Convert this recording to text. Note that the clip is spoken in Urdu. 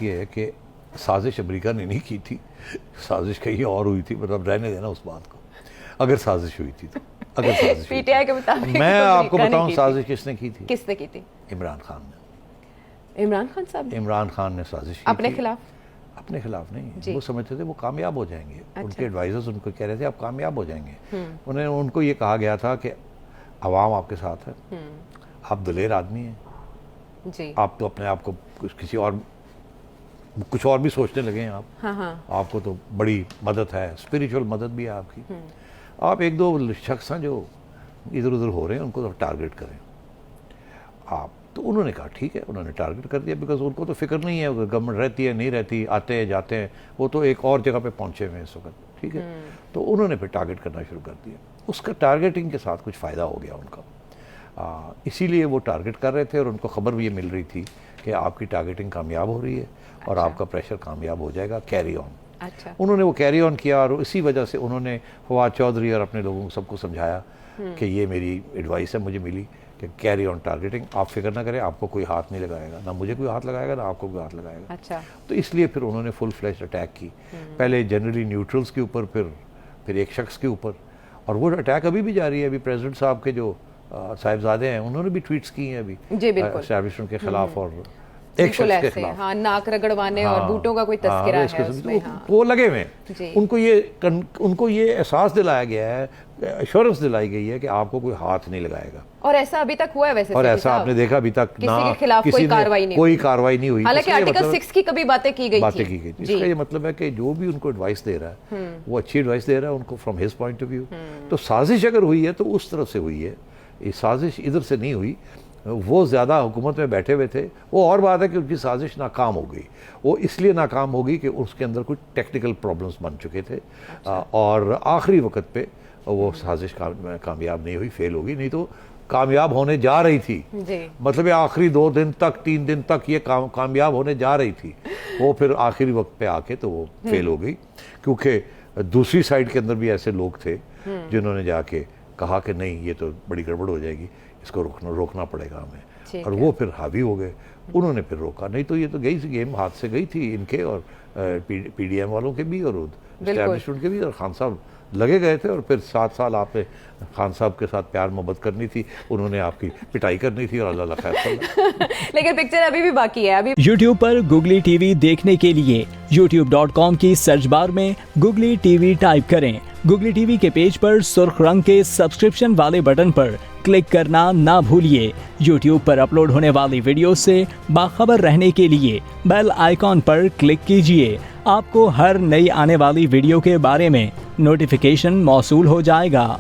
بات یہ ہے کہ سازش امریکہ نے نہیں کی تھی, سازش کہیں اور ہوئی تھی, مطلب رہنے دینا اس بات کو, اگر سازش ہوئی تھی تو. اگر سازش پی ٹی آئی کے مطابق میں آپ کو بتاؤں سازش کس نے کی تھی. کس نے کی تھی؟ عمران خان نے. عمران خان صاحب؟ عمران خان نے سازش کی اپنے خلاف؟ اپنے خلاف نہیں, وہ سمجھتے تھے وہ کامیاب ہو جائیں گے. ان کے ایڈوائزرز ان کو کہہ رہے تھے آپ کامیاب ہو جائیں گے. ان کو یہ کہا گیا تھا کہ عوام آپ کے ساتھ ہے, آپ دلیر آدمی ہیں جی, آپ تو اپنے آپ کو کسی اور کچھ اور بھی سوچنے لگے ہیں آپ, آپ کو تو بڑی مدد ہے, اسپریچول مدد بھی ہے آپ کی. آپ ایک دو شخص ہیں جو ادھر ادھر ہو رہے ہیں ان کو ٹارگٹ کریں آپ. تو انہوں نے کہا ٹھیک ہے, انہوں نے ٹارگٹ کر دیا, بیکاز ان کو تو فکر نہیں ہے گورنمنٹ رہتی ہے نہیں رہتی, آتے ہیں جاتے ہیں, وہ تو ایک اور جگہ پہ پہنچے ہوئے ہیں اس وقت. ٹھیک ہے, تو انہوں نے پھر ٹارگٹ کرنا شروع کر دیا. اس کا ٹارگیٹنگ کے ساتھ کچھ فائدہ ہو گیا ان کا, اسی لیے وہ ٹارگٹ کر رہے تھے, اور ان کو خبر بھی یہ مل رہی تھی کہ آپ کی ٹارگیٹنگ کامیاب ہو رہی ہے اور آپ کا پریشر کامیاب ہو جائے گا, کیری آن. انہوں نے وہ کیری آن کیا, اور اسی وجہ سے انہوں نے فواد چودھری اور اپنے لوگوں کو سب کو سمجھایا کہ یہ میری ایڈوائس ہے مجھے ملی کہ کیری آن ٹارگیٹنگ, آپ فکر نہ کریں, آپ کو کوئی ہاتھ نہیں لگائے گا, نہ مجھے کوئی ہاتھ لگائے گا نہ آپ کو کوئی ہاتھ لگائے گا. تو اس لیے پھر انہوں نے فل فلیش اٹیک کی, پہلے جنرلی نیوٹرلز کے اوپر, پھر ایک شخص کے اوپر, اور وہ اٹیک ابھی بھی جاری ہے. ابھی پریزیڈنٹ صاحب کے جو صاحبزادے ہیں انہوں نے بھی ٹویٹس کی ہیں ابھی اسٹیبلشمنٹ کے خلاف, اور ایک شخص کے خلاف ناک رگڑوانے اور بوٹوں کا کوئی تذکرہ ہے اس میں. وہ لگے ہوئے ہیں, ان کو یہ احساس دلایا گیا ہے, ایشورنس دلائی گئی ہے کہ آپ کو کوئی ہاتھ نہیں لگائے گا. اور ایسا ابھی تک ہوا ہے ویسے, اور ایسا آپ نے دیکھا ابھی تک کسی کے خلاف کوئی کارروائی نہیں ہوئی. حالانکہ آرٹیکل 6 کی کبھی باتیں کی گئی تھی. اس کا یہ مطلب ہے کہ جو بھی ان کو ایڈوائس دے رہا ہے وہ اچھی ایڈوائس دے رہا ہے ان کو from his point of view. تو سازش اگر ہوئی ہے تو اس طرف سے ہوئی ہے, یہ سازش ادھر سے نہیں ہوئی. وہ زیادہ حکومت میں بیٹھے ہوئے تھے, وہ اور بات ہے کہ ان کی سازش ناکام ہو گئی. وہ اس لیے ناکام ہو گئی کہ اس کے اندر کچھ ٹیکنیکل پرابلمس بن چکے تھے, اور آخری وقت پہ وہ سازش کامیاب نہیں ہوئی, فیل ہو گئی. نہیں تو کامیاب ہونے جا رہی تھی, مطلب آخری 2 دن تک 3 دن تک یہ کامیاب ہونے جا رہی تھی. وہ پھر آخری وقت پہ آ کے تو وہ فیل ہو گئی, کیونکہ دوسری سائڈ کے اندر بھی ایسے لوگ تھے جنہوں نے جا کے کہا کہ نہیں یہ تو بڑی گڑبڑ ہو جائے گی, اس کو روکنا پڑے گا ہمیں, اور وہ پھر حاوی ہو گئے. انہوں نے پھر روکا, نہیں تو یہ تو گئی سی گیم, ہاتھ سے گئی تھی ان کے اور پی ڈی ایم والوں کے بھی اور اسٹیبلشمنٹ کے بھی. اور خان صاحب لگے گئے تھے, اور پھر 7 سال آپ نے خان صاحب کے ساتھ پیار محبت کرنی تھی, انہوں نے آپ کی پٹائی کرنی تھی, اور اللہ خیر کر. لیکن پکچر ابھی بھی باقی ہے. ابھی یوٹیوب پر گوگلی ٹی وی دیکھنے کے لیے youtube.com کی سرچ بار میں گوگلی ٹی وی ٹائپ کریں. گوگلی ٹی وی کے پیج پر سرخ رنگ کے سبسکرپشن والے بٹن پر کلک کرنا نہ بھولیے. یوٹیوب پر اپلوڈ ہونے والی ویڈیو سے باخبر رہنے کے لیے بیل آئیکن پر کلک کیجیے. آپ کو ہر نئی آنے والی ویڈیو کے بارے میں نوٹیفیکیشن موصول ہو جائے گا.